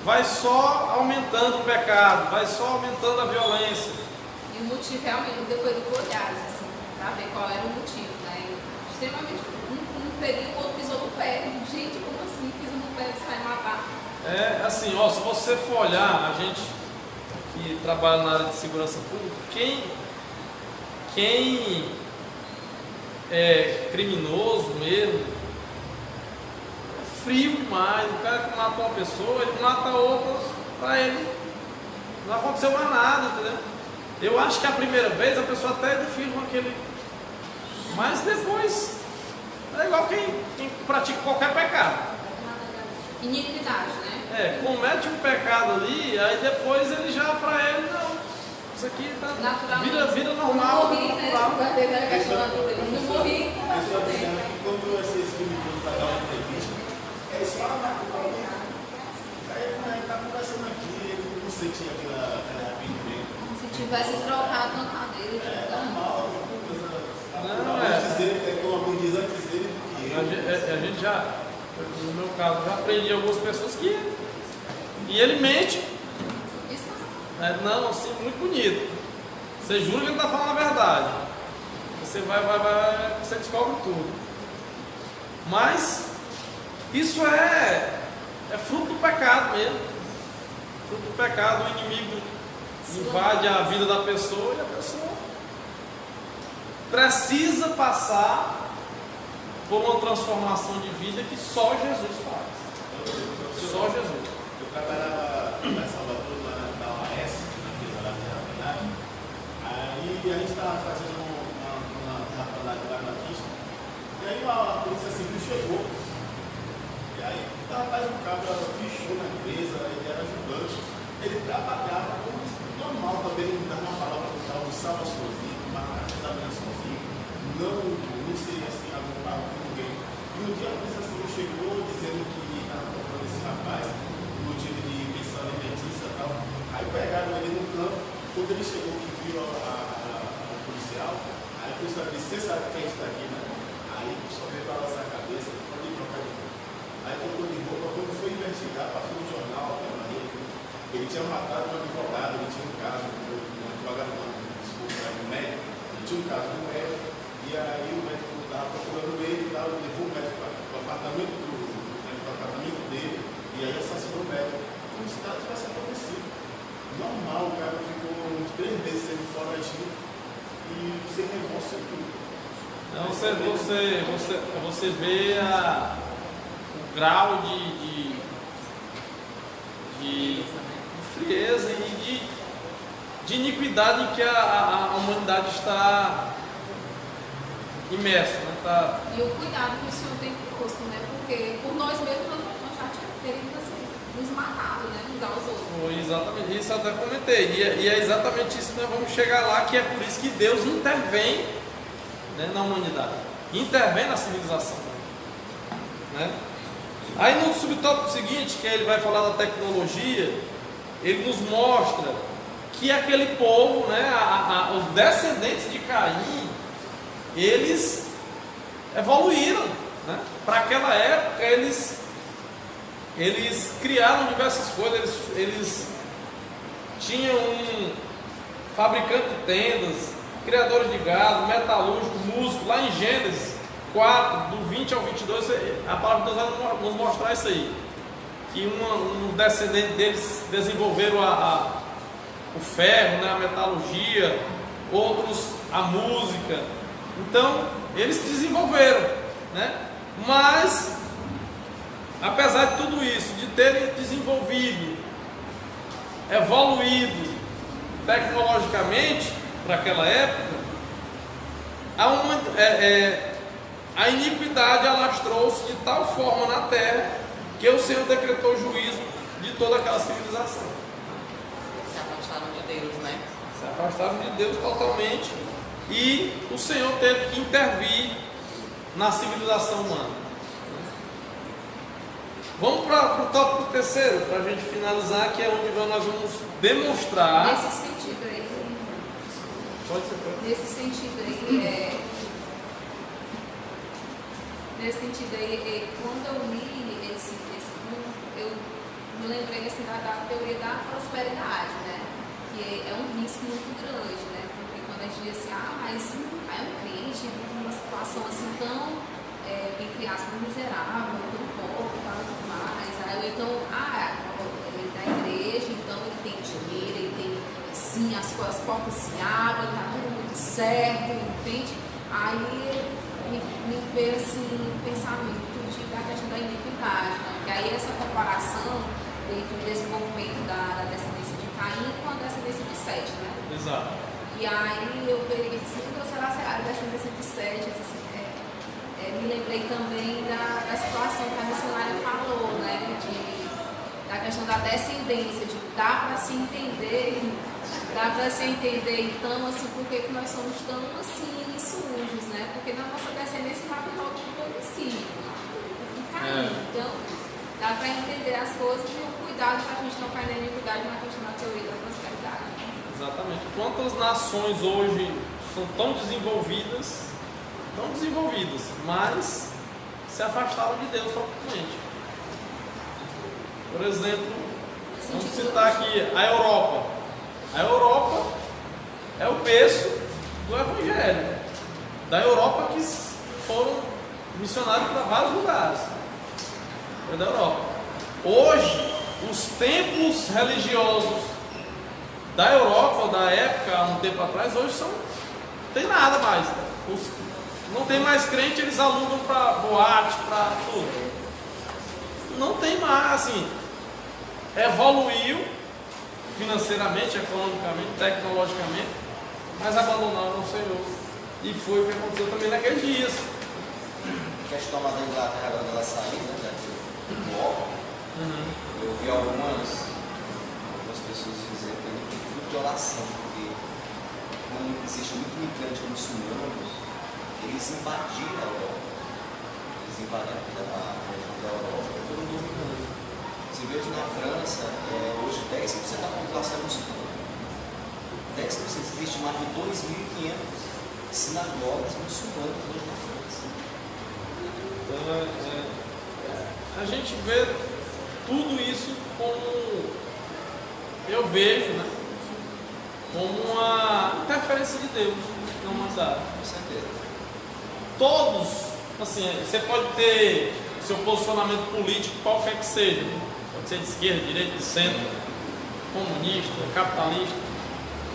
Vai só aumentando o pecado, vai só aumentando a violência. E o motivo realmente, depois do olhar, assim, para ver qual era o motivo, né? Extremamente, um feriu, o outro pisou no pé. Gente, como assim? Pisa no pé, você vai matar. É assim, ó, se você for olhar, a gente que trabalha na área de segurança pública, quem é criminoso mesmo, é frio demais. O cara que matou uma pessoa, ele mata outra para ele. Não aconteceu mais nada, entendeu? Eu acho que a primeira vez a pessoa até define com aquele. Mas depois é igual quem pratica qualquer pecado. Iniquidade, né? Comete um pecado ali, aí depois ele já, para ele, não. Isso aqui tá vida normal. Não morri, né? Não morri, a pessoa dizendo que quando esses criminosos vai dar uma entrevista, eles falam na culpa dele. Aí ele está conversando aqui, ele não sentia aquela arrependimento. Se tivesse trocado na cadeira, É normal, uma coisa natural. Não, Antes dele, como alguém diz, antes dele do que ele. A gente já, no meu caso, já aprendi algumas pessoas que. E ele mente. Não, assim, muito bonito. Você jura que ele está falando a verdade. Você vai, você descobre tudo. Mas isso é fruto do pecado mesmo. Fruto do pecado, o inimigo invade a vida da pessoa e a pessoa precisa passar por uma transformação de vida que só Jesus faz. Só Jesus. Eu trabalhava em Salvador, na OAS, naquele lá de terraplanagem. Aí a gente estava fazendo uma terraplanagem lá na pista. E aí a polícia civil chegou. E aí o rapaz, um cara fichou na empresa, ele era ajudante. Ele trabalhava como normal também, ele dava uma palavra para o carro, almoçava sozinho, uma caixa da manhã sozinho. Não seria assim, agrupado com ninguém. E um dia a polícia civil chegou dizendo que estava procurando esse rapaz, motivo de pensão alimentícia e tal. Aí pegaram ele no campo, quando ele chegou que viu a policial, aí a policial disse, você sabe que a gente está aqui, né? Aí só veio balançar a cabeça, pode trocar de roupa. Aí trocou de roupa, quando foi investigar, passou no jornal, ele tinha matado um advogado, ele tinha um caso, um advogado não, desculpa, um médico, ele tinha um caso com o médico, e aí o médico estava procurando ele e tal, levou o médico para o apartamento dele, e aí assassinou o médico, como se nada tivesse acontecido. Normal, o cara ficou uns 3 meses sendo foragido e sem remorso tudo. Então você vê o grau de frieza e de iniquidade em que a humanidade está imersa. Né? E o cuidado que o Senhor tem conosco, né? Porque por nós mesmos nós já teríamos assim, nos matado, né? Uns aos outros. Foi exatamente isso, eu até comentei. E é exatamente isso que nós vamos chegar lá, que é por isso que Deus intervém, né, na humanidade, intervém na civilização. Né? Aí no subtópico seguinte, que ele vai falar da tecnologia, ele nos mostra que aquele povo, né, os descendentes de Caim, eles evoluíram. Né? Para aquela época, eles criaram diversas coisas, eles tinham um fabricante de tendas, criadores de gado, metalúrgico, músico. Lá em Gênesis 4, do 20 ao 22, a palavra de Deus vai nos mostrar isso aí, que um descendente deles desenvolveram o ferro, né, a metalurgia, outros a música. Então eles desenvolveram, né? Mas apesar de tudo isso, de terem desenvolvido, evoluído tecnologicamente para aquela época, a iniquidade alastrou-se de tal forma na terra que o Senhor decretou juízo de toda aquela civilização. Se afastaram de Deus, né? Se afastaram de Deus totalmente, e o Senhor teve que intervir na civilização humana. Vamos para o tópico terceiro, para a gente finalizar, que é onde nós vamos demonstrar. Nesse sentido aí, Pode ser, pode. nesse sentido aí, quando eu li esse eu me lembrei assim, da teoria da prosperidade, né? Que é um risco muito grande, né? Porque quando a gente diz assim, mas aí um crente vive numa situação assim tão, entre aspas, miserável, tão pobre, tudo mais. Aí eu então, ele é da igreja, então ele tem dinheiro, ele tem, assim, as portas se abrem, tá tudo muito certo, entende? Aí me veio assim, pensamento da questão da iniquidade, né? Que aí essa comparação dentro do desenvolvimento da descendência de Caim com a descendência de Sete, né? Exato. E aí eu peguei assim, será a descendência de Sete, assim, me lembrei também da situação que a missionária falou, né? Da questão da descendência, de dá para se entender então, assim, por que nós somos tão assim sujos, né? Porque na nossa descendência vai ter algo de homicídio. Então, dá para entender as coisas e o cuidado para a gente não cair na iniquidade na questão da teoria da prosperidade. Exatamente. Quantas nações hoje são tão desenvolvidas, mas se afastaram de Deus totalmente. Por exemplo, vamos citar aqui a Europa. A Europa é o berço do Evangelho. Da Europa que foram missionários para vários lugares. Foi da Europa. Hoje, os templos religiosos da Europa, da época, há um tempo atrás, hoje não tem nada mais. Não tem mais crente, eles alugam para boate, para tudo. Não tem mais, assim, evoluiu financeiramente, economicamente, tecnologicamente, mas abandonaram o Senhor. E foi o que aconteceu também naqueles dias. A questão lá da Inglaterra, quando ela saiu, né, daquele bloco, eu vi algumas pessoas dizendo que ele foi fruto de oração, porque como existe muito imigrante muçulmanos, eles invadiram a Europa. Eles invadiram a região da Europa e foram dominando. Você vê que na França, hoje 10% da população é muçulmana. 10%, existe mais de 2.500 sinagogas muçulmanas hoje na França. Então, a gente vê tudo isso como, eu vejo, né, como uma interferência de Deus na humanidade. Com certeza. Todos, assim, você pode ter seu posicionamento político qualquer que seja, pode ser de esquerda, de direita, de centro, comunista, capitalista,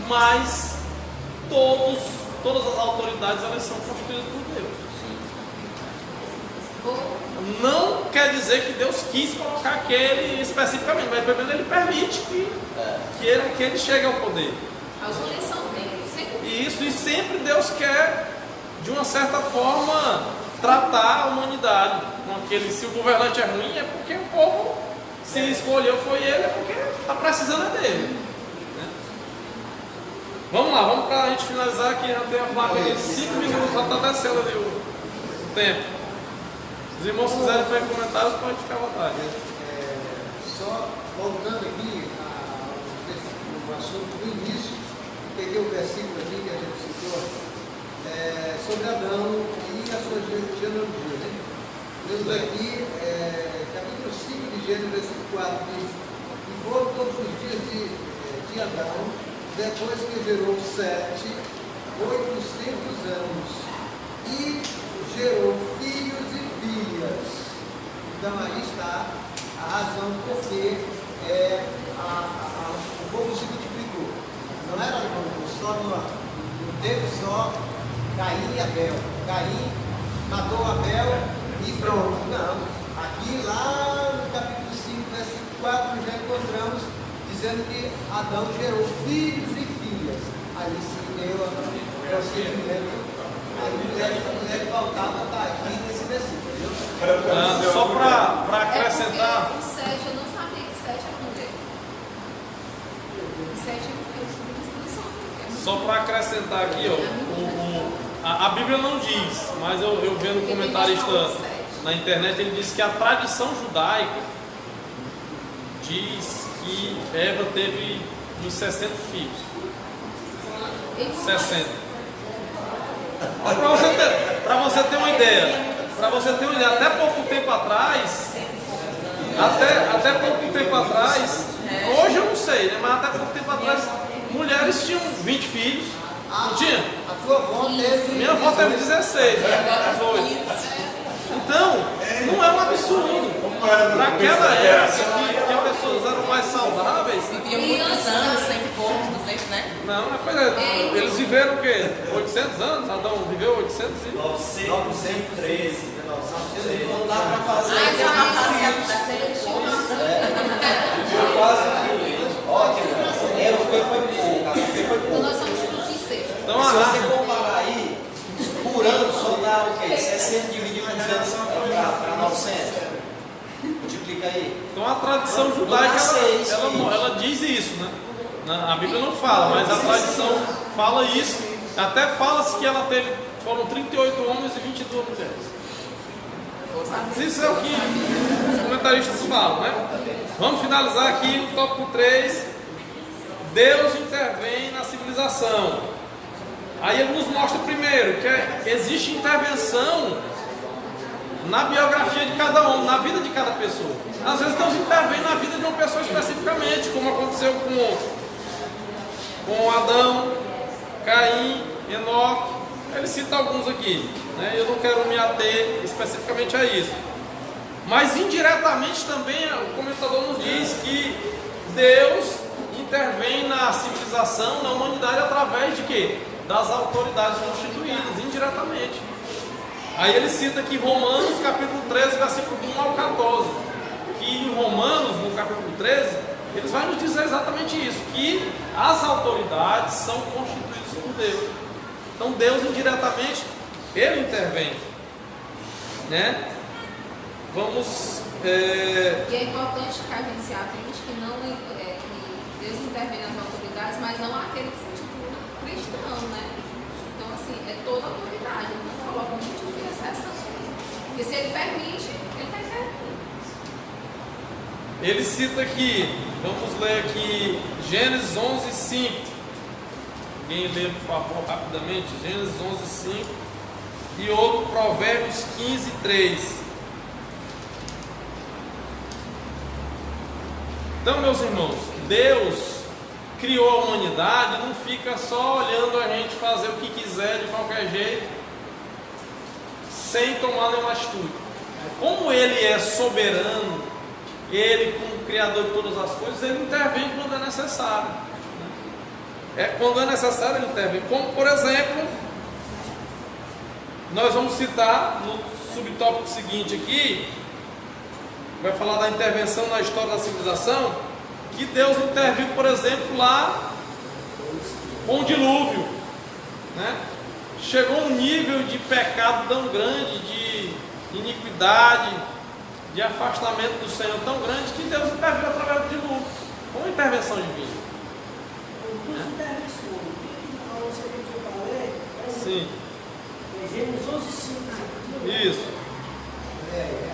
mas todas as autoridades, elas são constituídas por Deus. Não quer dizer que Deus quis colocar aquele especificamente, mas pelo menos ele permite que ele chegue ao poder. Alguma lição tem, sempre. Isso, e sempre Deus quer, de uma certa forma, tratar a humanidade com aquele. Se o governante é ruim, é porque o povo, se escolheu foi ele, é porque está precisando dele. Né? Vamos lá, vamos para a gente finalizar aqui. Já tem a placa de 5 minutos, já está descendo ali o tempo. Se os irmãos quiserem fazer comentários, pode ficar à vontade. Só voltando aqui ao assunto do início, peguei o versículo aqui que a gente citou, sobre Adão e a sua genealogia. Né? Deus aqui, capítulo 5 de Gênesis, versículo 4, diz: e foram todos os dias de Adão, depois que gerou Sete, 800 anos, e gerou filhos e filhas. Então aí está a razão porque o povo se multiplicou. Não era só não teve só Caim e Abel. Caim matou Abel e pronto. Não. Aqui lá no capítulo 5, versículo 4, já encontramos dizendo que Adão gerou filhos e filhas. Aí se deu o procedimento. A mulher faltava estar aqui nesse versículo. Só para acrescentar. O 7, eu não sabia que 7 é mulher. O 7 é mulher. Só para acrescentar aqui, ó, a Bíblia não diz, mas eu vendo um comentarista na internet, ele disse que a tradição judaica diz que Eva teve uns 60 filhos. 60. Para você ter uma ideia, até pouco tempo atrás, hoje eu não sei, né? Mas até pouco tempo atrás, mulheres tinham 20 filhos. Não tinha? A tua avó teve. Minha avó teve 16, né? 18. Então, não é um absurdo. Naquela época que as pessoas eram mais saudáveis. Viviam muitos anos, 100 e poucos, 200, né? Não, mas eles viveram o quê? 800 anos? Adão viveu 800 e... 913, 913. Não dá para fazer. Quase que. Ó, Eva foi pouco. Então nós somos frutos de sexta. Então, Se você comparar aí, por ano só dá o quê? 60 dividido por 200 para 900. Multiplica aí. Então a tradição judaica, ela diz isso, né? A Bíblia não fala, mas a tradição fala isso. Até fala-se que ela teve, foram 38 homens e 22 mulheres. Isso é o que os comentaristas falam, né? Vamos finalizar aqui o tópico 3. Deus intervém na civilização. Aí ele nos mostra primeiro que existe intervenção na biografia de cada homem, na vida de cada pessoa. Às vezes Deus intervém na vida de uma pessoa especificamente, como aconteceu com Adão, Caim, Enoque. Ele cita alguns aqui, né? Eu não quero me ater especificamente a isso. Mas indiretamente também o comentador nos diz que Deus intervém na civilização, na humanidade, através de quê? Das autoridades constituídas, indiretamente. Aí ele cita aqui Romanos capítulo 13, versículo 1 ao 14. Que em Romanos, no capítulo 13, eles vão nos dizer exatamente isso, que as autoridades são constituídas por Deus. Então Deus indiretamente, ele intervém, né? Vamos... E é importante que a gente se atente que Deus intervém nas autoridades, mas não aquele que se intitula cristão, né? Então assim, é toda a autoridade, ele não coloca nenhum tipo de exceção. Porque se ele permite, ele está intervindo. Ele cita aqui, vamos ler aqui, Gênesis 11, 5. Alguém lê, por favor, rapidamente, Gênesis 11, 5. E outro, Provérbios 15, 3. Então, meus irmãos, Deus criou a humanidade, não fica só olhando a gente fazer o que quiser de qualquer jeito, sem tomar nenhuma atitude. Como Ele é soberano, Ele, como Criador de todas as coisas, Ele intervém quando é necessário. Quando é necessário, Ele intervém. Como, por exemplo, nós vamos citar no subtópico seguinte aqui, vai falar da intervenção na história da civilização, que Deus interviu, por exemplo, lá com o dilúvio, né? Chegou um nível de pecado tão grande, de iniquidade, de afastamento do Senhor tão grande, que Deus interviu através do dilúvio, com intervenção divina. Sim. Gênesis 11, 5. Isso.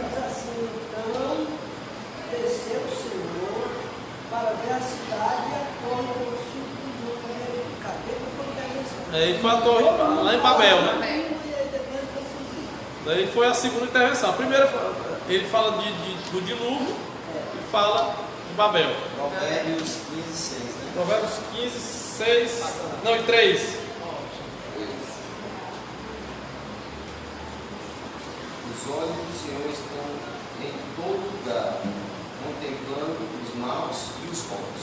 Mas assim, então, desceu o Senhor para ver a cidade e a torre dos filhos dos homens. Cadê Aí foi a torre lá em Babel, né? Daí foi a segunda intervenção. A primeira, ele fala do dilúvio e fala de Babel. Provérbios 15, 6, né? Provérbios 15, 6, não, e 3. Os olhos do Senhor estão em todo lugar, contemplando os maus e os bons.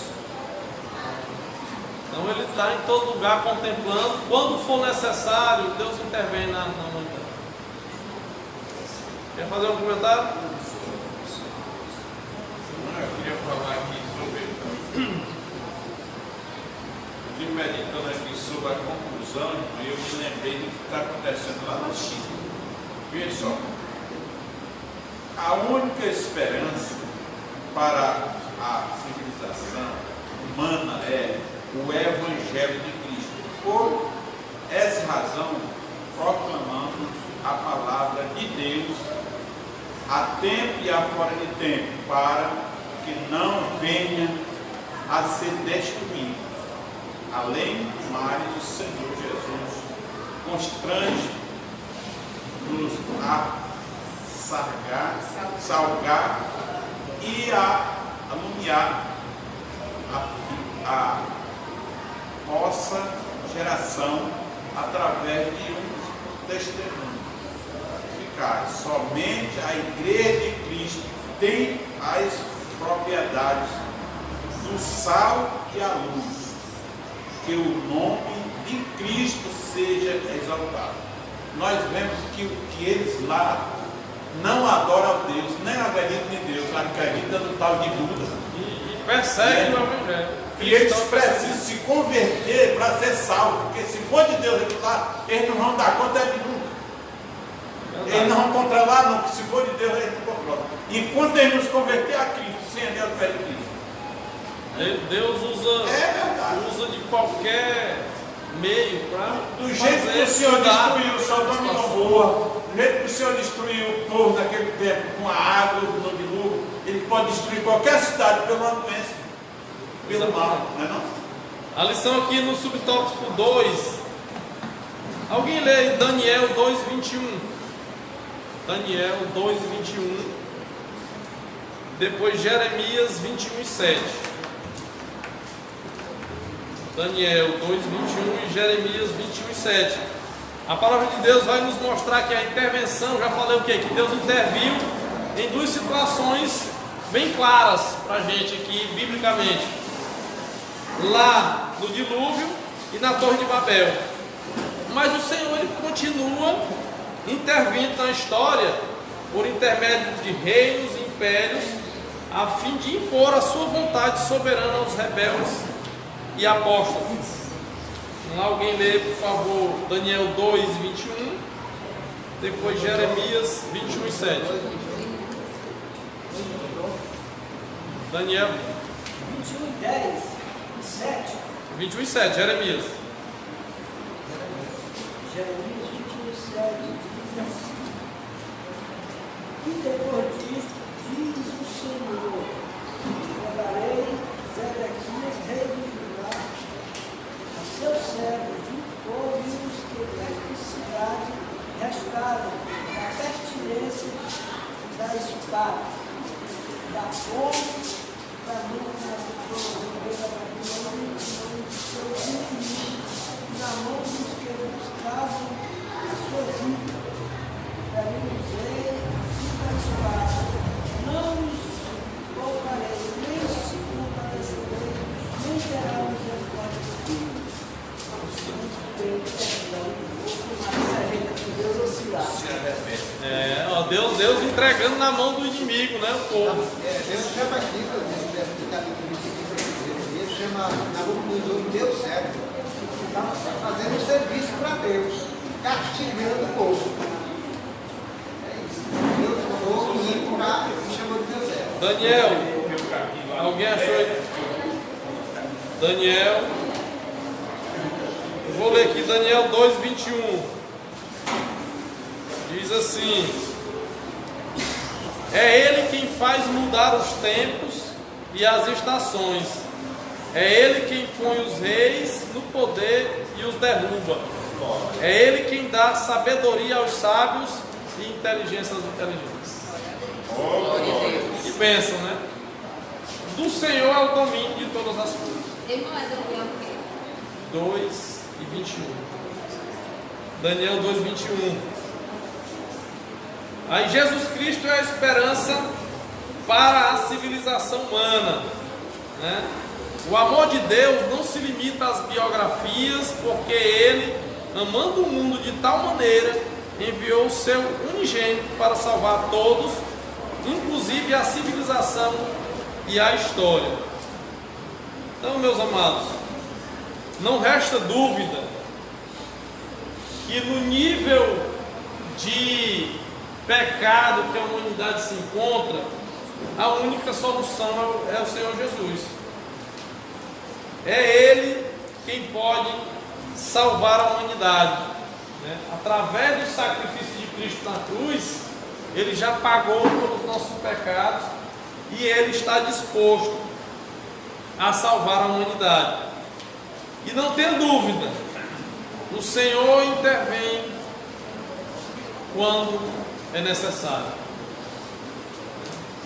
Então ele está em todo lugar contemplando. Quando for necessário, Deus intervém na humanidade. Quer fazer um comentário? Eu queria falar aqui sobre. Eu estive meditando aqui sobre a conclusão e eu me lembrei do que está acontecendo lá na China. Veja só. A única esperança para a civilização humana é o Evangelho de Cristo. Por essa razão, proclamamos a palavra de Deus a tempo e a fora de tempo, para que não venha a ser destruído. Além do mais, o Senhor Jesus constrange-nos a salgar e a alumiar a nossa geração através de um testemunho eficaz. Somente a Igreja de Cristo tem as propriedades do sal e a luz. Que o nome de Cristo seja exaltado. Nós vemos que eles lá não adoram a Deus, nem acreditam em Deus, acreditam no tal de Buda. E perseguem o Evangelho. E eles precisam se converter para ser salvos, porque se for de Deus aqui lá, eles não vão dar conta de nunca. Eles não vão controlar, não, porque se for de Deus, eles não controlam. Enquanto eles não se converter a Cristo, sem Deus pé de Cristo. Deus usa de qualquer meio para. Do jeito que o Senhor destruiu Sodoma e Gomorra, do jeito que o Senhor destruiu o povo naquele tempo com a água do dilúvio, Ele pode destruir qualquer cidade pela doença, pelo mal, não é não? A lição aqui no subtópico 2. Alguém lê Daniel 2:21. Daniel 2:21. Depois Jeremias 21:7. Daniel 2:21 e Jeremias 21:7. A palavra de Deus vai nos mostrar que a intervenção, já falei o quê? Que Deus interviu em duas situações bem claras para a gente aqui, biblicamente. Lá no dilúvio e na Torre de Babel. Mas o Senhor, Ele continua intervindo na história por intermédio de reinos e impérios, a fim de impor a sua vontade soberana aos rebeldes e apóstolos. Alguém lê, por favor, Daniel 2:21, depois Jeremias 21:7. Daniel 21:10, 21:7, Jeremias. Jeremias 21:7 diz assim: e depois disso, diz o Senhor, mandarei Zedequias, rei de Judá, a seus servos, e o povo e os que desta cidade restaram da pestilência da espada, da fome, da mão da Babilônia, dos seus inimigos, na mão dos que buscavam a sua vida. Usei a espada, não os pouparei, nem se compadecerei, nem terá misericórdia de Deus. Deus entregando na mão do inimigo, né? O povo. Deus chama aqui, no capítulo 25, Deus chama Nabucodonosor de Deus certo. Está fazendo um serviço para Deus, castigando o povo. Daniel, alguém achou aí? Daniel, eu vou ler aqui Daniel 2:21. Diz assim: é Ele quem faz mudar os tempos e as estações, é Ele quem põe os reis no poder e os derruba, é Ele quem dá sabedoria aos sábios e inteligência aos inteligentes. E pensam, né? Do Senhor é o domínio de todas as coisas. Ele não é Daniel o quê? 2:21. Daniel 2:21. Aí Jesus Cristo é a esperança para a civilização humana, né? O amor de Deus não se limita às biografias, porque Ele, amando o mundo de tal maneira, enviou o seu unigênito para salvar todos, inclusive a civilização e a história. Então, meus amados, não resta dúvida que no nível de pecado que a humanidade se encontra, a única solução é o Senhor Jesus. É Ele quem pode salvar a humanidade, né? Através do sacrifício de Cristo na cruz, Ele já pagou pelos nossos pecados e Ele está disposto a salvar a humanidade. E não tenha dúvida, o Senhor intervém quando é necessário.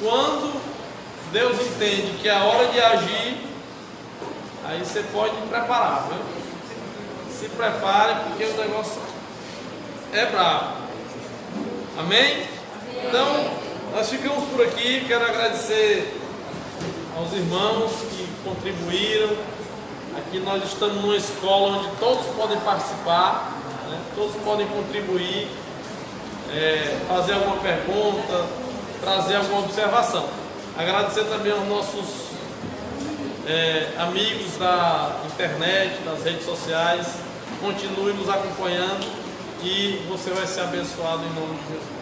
Quando Deus entende que é a hora de agir, aí você pode preparar, viu? Se prepare, porque o negócio é bravo. Amém? Então, nós ficamos por aqui. Quero agradecer aos irmãos que contribuíram. Aqui nós estamos numa escola onde todos podem participar, né? Todos podem contribuir, fazer alguma pergunta, trazer alguma observação. Agradecer também aos nossos amigos da internet, das redes sociais. Continue nos acompanhando e você vai ser abençoado em nome de Jesus.